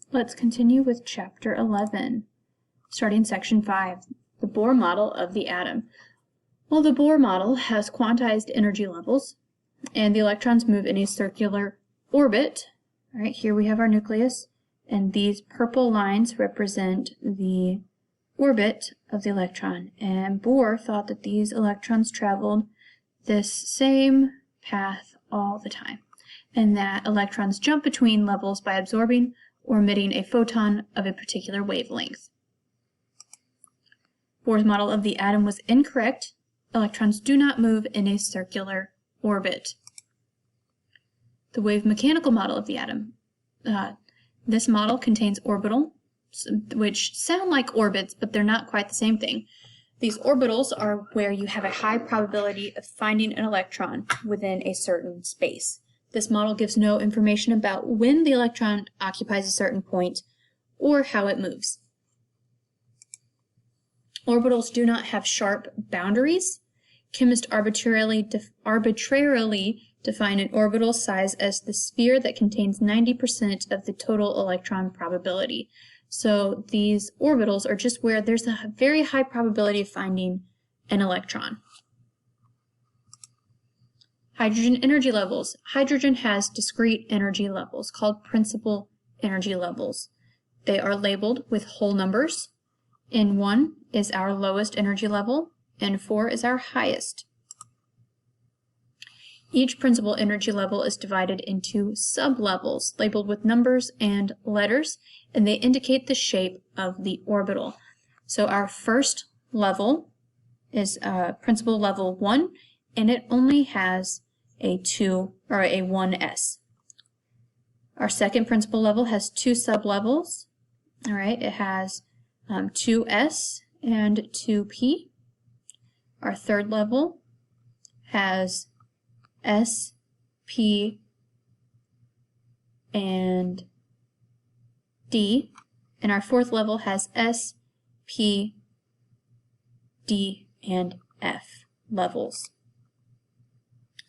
Let's continue with Chapter 11, starting Section 5, the Bohr model of the atom. Well, the Bohr model has quantized energy levels, and the electrons move in a circular orbit. All right, here we have our nucleus, and these purple lines represent the orbit of the electron. And Bohr thought that these electrons traveled this same path all the time, and that electrons jump between levels by absorbing or emitting a photon of a particular wavelength. Bohr's model of the atom was incorrect. Electrons do not move in a circular orbit. The wave mechanical model of the atom. This model contains orbitals, which sound like orbits, but they're not quite the same thing. These orbitals are where you have a high probability of finding an electron within a certain space. This model gives no information about when the electron occupies a certain point or how it moves. Orbitals do not have sharp boundaries. Chemists arbitrarily define an orbital size as the sphere that contains 90% of the total electron probability. So these orbitals are just where there's a very high probability of finding an electron. Hydrogen energy levels. Hydrogen has discrete energy levels called principal energy levels. They are labeled with whole numbers. N1 is our lowest energy level, N4 is our highest. Each principal energy level is divided into sub-levels labeled with numbers and letters, and they indicate the shape of the orbital. So our first level is principal level 1, and it only has a 2 or a 1s. Our second principal level has two sub-levels. All right, it has 2s and 2p. Our third level has S, P, and D, and our fourth level has S, P, D, and F levels.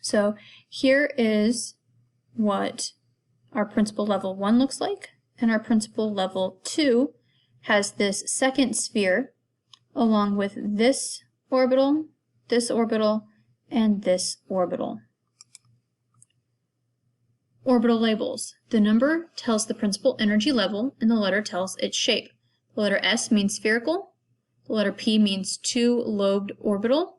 So here is what our principal level 1 looks like, and our principal level 2 has this second sphere along with this orbital, and this orbital. Orbital labels. The number tells the principal energy level, and the letter tells its shape. The letter S means spherical. The letter P means two-lobed orbital.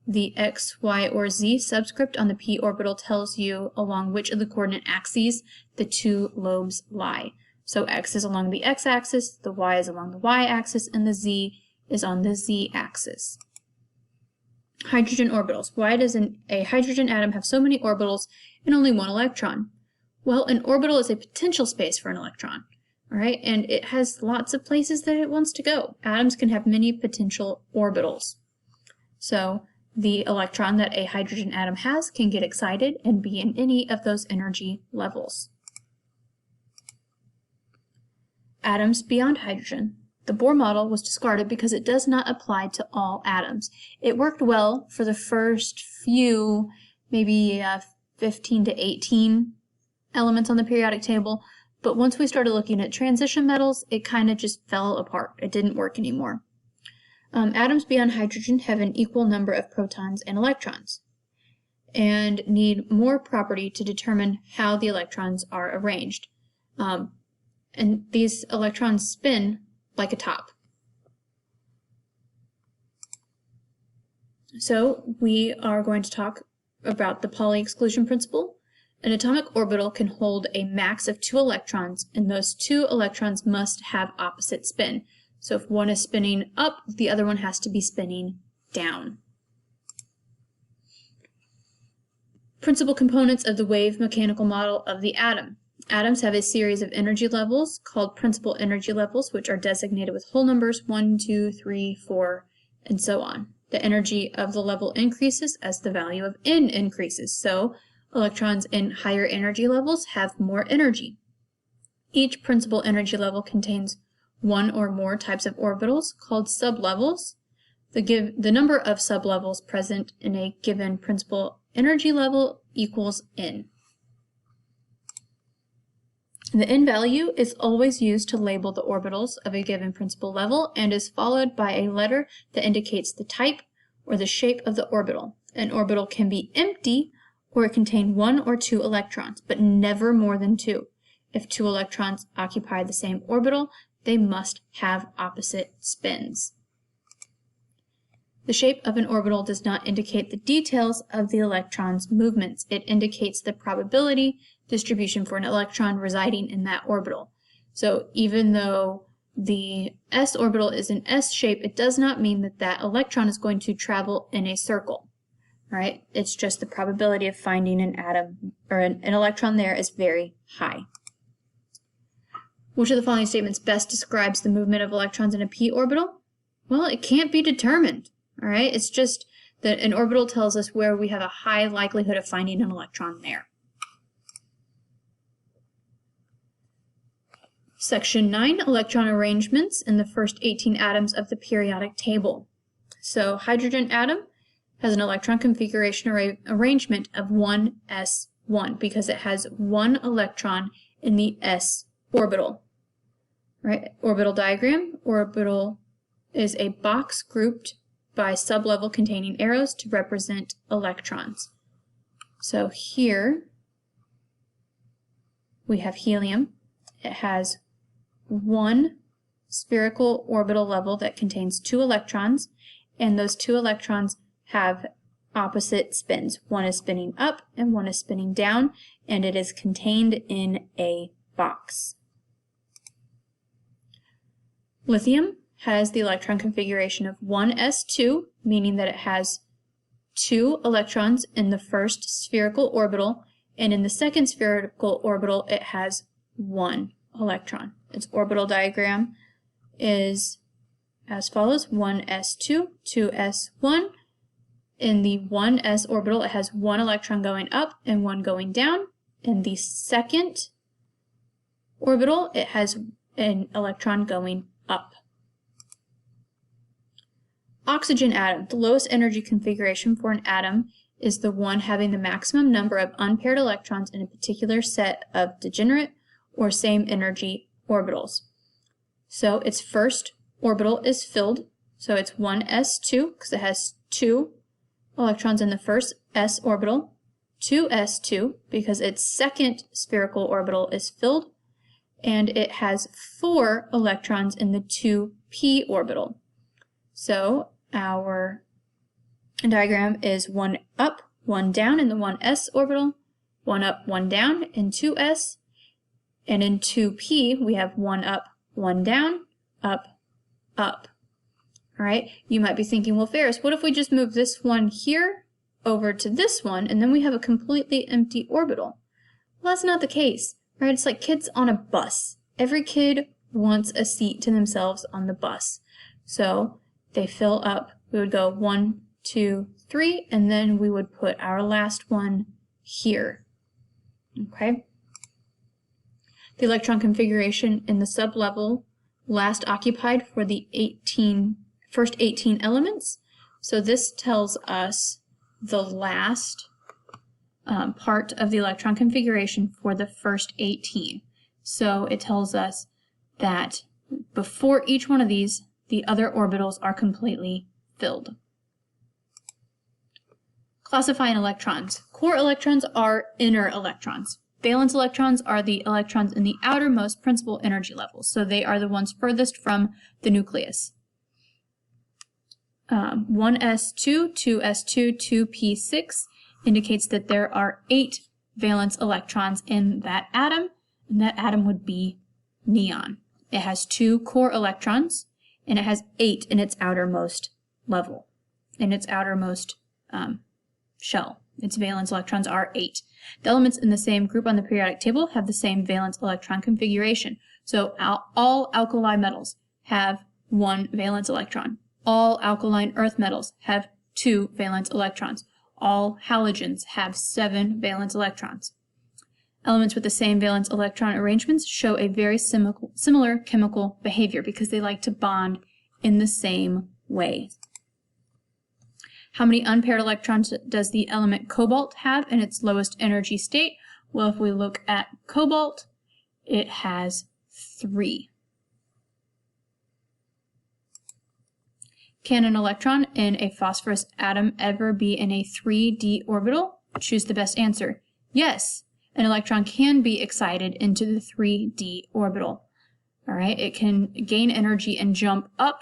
The X, Y, or Z subscript on the P orbital tells you along which of the coordinate axes the two lobes lie. So X is along the X-axis, the Y is along the Y-axis, and the Z is on the Z-axis. Hydrogen orbitals. Why does a hydrogen atom have so many orbitals and only one electron? Well, an orbital is a potential space for an electron, all right? And it has lots of places that it wants to go. Atoms can have many potential orbitals. So the electron that a hydrogen atom has can get excited and be in any of those energy levels. Atoms beyond hydrogen. The Bohr model was discarded because it does not apply to all atoms. It worked well for the first few, maybe 15 to 18 elements on the periodic table, but once we started looking at transition metals, it kind of just fell apart. It didn't work anymore. Atoms beyond hydrogen have an equal number of protons and electrons and need more property to determine how the electrons are arranged. And these electrons spin like a top. So we are going to talk about the Pauli exclusion principle. An atomic orbital can hold a max of 2 electrons, and those 2 electrons must have opposite spin. So if one is spinning up, the other one has to be spinning down. Principal components of the wave mechanical model of the atom. Atoms have a series of energy levels called principal energy levels, which are designated with whole numbers 1, 2, 3, 4, and so on. The energy of the level increases as the value of N increases, so electrons in higher energy levels have more energy. Each principal energy level contains one or more types of orbitals called sublevels. The number of sublevels present in a given principal energy level equals N. The N value is always used to label the orbitals of a given principal level and is followed by a letter that indicates the type or the shape of the orbital. An orbital can be empty or contain 1 or 2 electrons, but never more than 2. If 2 electrons occupy the same orbital, they must have opposite spins. The shape of an orbital does not indicate the details of the electron's movements. It indicates the probability distribution for an electron residing in that orbital. So even though the s orbital is an S shape, it does not mean that that electron is going to travel in a circle, right? It's just the probability of finding an atom or an electron there is very high. Which of the following statements best describes the movement of electrons in a p orbital? Well, it can't be determined, all right? It's just that an orbital tells us where we have a high likelihood of finding an electron there. Section 9, electron arrangements in the first 18 atoms of the periodic table. So hydrogen atom has an electron configuration arrangement of 1s1 because it has 1 electron in the s orbital. Right? Orbital diagram. Orbital is a box grouped by sublevel containing arrows to represent electrons. So here we have helium. It has 1 spherical orbital level that contains 2 electrons, and those 2 electrons have opposite spins. One is spinning up and one is spinning down, and it is contained in a box. Lithium has the electron configuration of 1s2, meaning that it has 2 electrons in the first spherical orbital, and in the second spherical orbital it has 1 electron. Its orbital diagram is as follows: 1s2, 2s1. In the 1s orbital, it has 1 electron going up and 1 going down. In the second orbital, it has an electron going up. Oxygen atom. The lowest energy configuration for an atom is the one having the maximum number of unpaired electrons in a particular set of degenerate or same energy orbitals. So its first orbital is filled, so it's 1s2 because it has 2 electrons in the first s orbital, 2s2 because its second spherical orbital is filled, and it has 4 electrons in the 2p orbital. So our diagram is 1 up, 1 down in the 1s orbital, 1 up, 1 down in 2s, and in 2p we have 1 up, 1 down, up, up. All right, you might be thinking, well, Ferris, what if we just move this one here over to this one and then we have a completely empty orbital? Well, that's not the case, right? It's like kids on a bus. Every kid wants a seat to themselves on the bus. So they fill up. We would go 1, 2, 3, and then we would put our last one here. Okay? The electron configuration in the sublevel last occupied for the first 18 elements. So this tells us the last part of the electron configuration for the first 18. So it tells us that before each one of these, the other orbitals are completely filled. Classifying electrons. Core electrons are inner electrons. Valence electrons are the electrons in the outermost principal energy levels, so they are the ones furthest from the nucleus. 1s2, 2s2, 2p6 indicates that there are 8 valence electrons in that atom, and that atom would be neon. It has 2 core electrons, and it has 8 in its outermost level, in its outermost shell. Its valence electrons are 8. The elements in the same group on the periodic table have the same valence electron configuration. So all alkali metals have 1 valence electron. All alkaline earth metals have 2 valence electrons. All halogens have 7 valence electrons. Elements with the same valence electron arrangements show a very similar chemical behavior because they like to bond in the same way. How many unpaired electrons does the element cobalt have in its lowest energy state? Well, if we look at cobalt, it has 3. Can an electron in a phosphorus atom ever be in a 3d orbital? Choose the best answer. Yes, an electron can be excited into the 3d orbital. All right, it can gain energy and jump up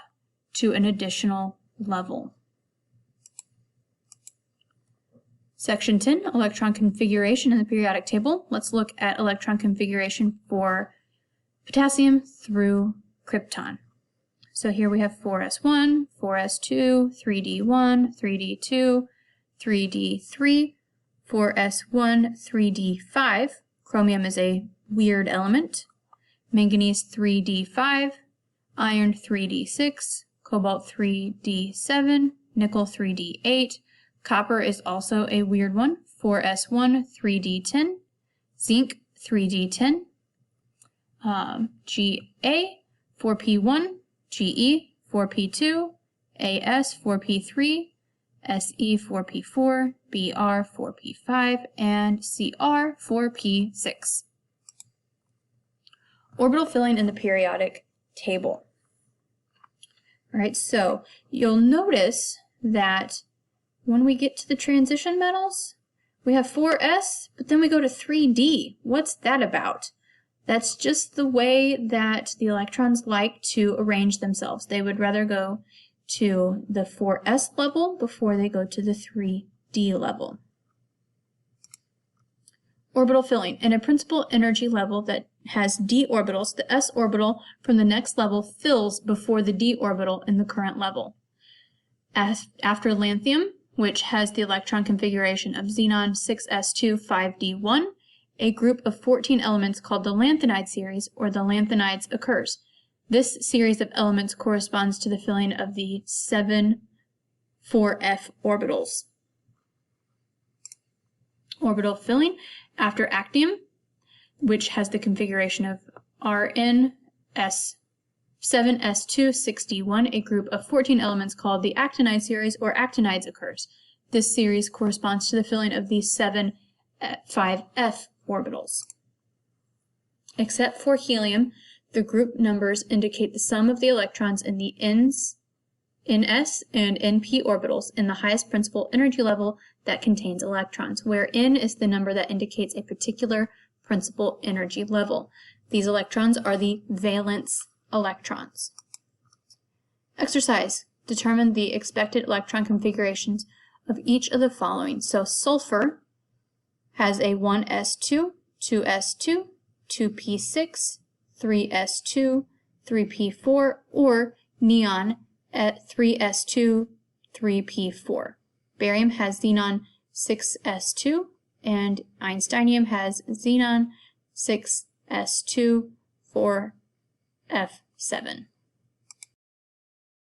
to an additional level. Section 10, electron configuration in the periodic table. Let's look at electron configuration for potassium through krypton. So here we have 4s1, 4s2, 3d1, 3d2, 3d3, 4s1, 3d5. Chromium is a weird element. Manganese 3d5, iron 3d6, cobalt 3d7, nickel 3d8. Copper is also a weird one, 4s1, 3d10, zinc 3d10, Ga 4p1, Ge 4p2, As 4p3, Se 4p4, Br 4p5, and Cr 4p6. Orbital filling in the periodic table. All right, so you'll notice that when we get to the transition metals, we have 4s, but then we go to 3d. What's that about? That's just the way that the electrons like to arrange themselves. They would rather go to the 4s level before they go to the 3d level. Orbital filling. In a principal energy level that has d orbitals, the s orbital from the next level fills before the d orbital in the current level. After lanthanum, which has the electron configuration of xenon 6s2 5d1, a group of 14 elements called the lanthanide series, or the lanthanides, occurs. This series of elements corresponds to the filling of the 7 4f orbitals. Orbital filling after actinium, which has the configuration of Rn s 7s2 6d1, a group of 14 elements called the actinide series, or actinides, occurs. This series corresponds to the filling of the 7 5f orbitals. Except for helium, the group numbers indicate the sum of the electrons in the ns and np orbitals in the highest principal energy level that contains electrons, where n is the number that indicates a particular principal energy level. These electrons are the valence electrons. Exercise. Determine the expected electron configurations of each of the following. So sulfur has a 1s2, 2s2, 2p6, 3s2, 3p4, or neon at 3s2, 3p4. Barium has xenon 6s2, and einsteinium has xenon 6s2, 4f7.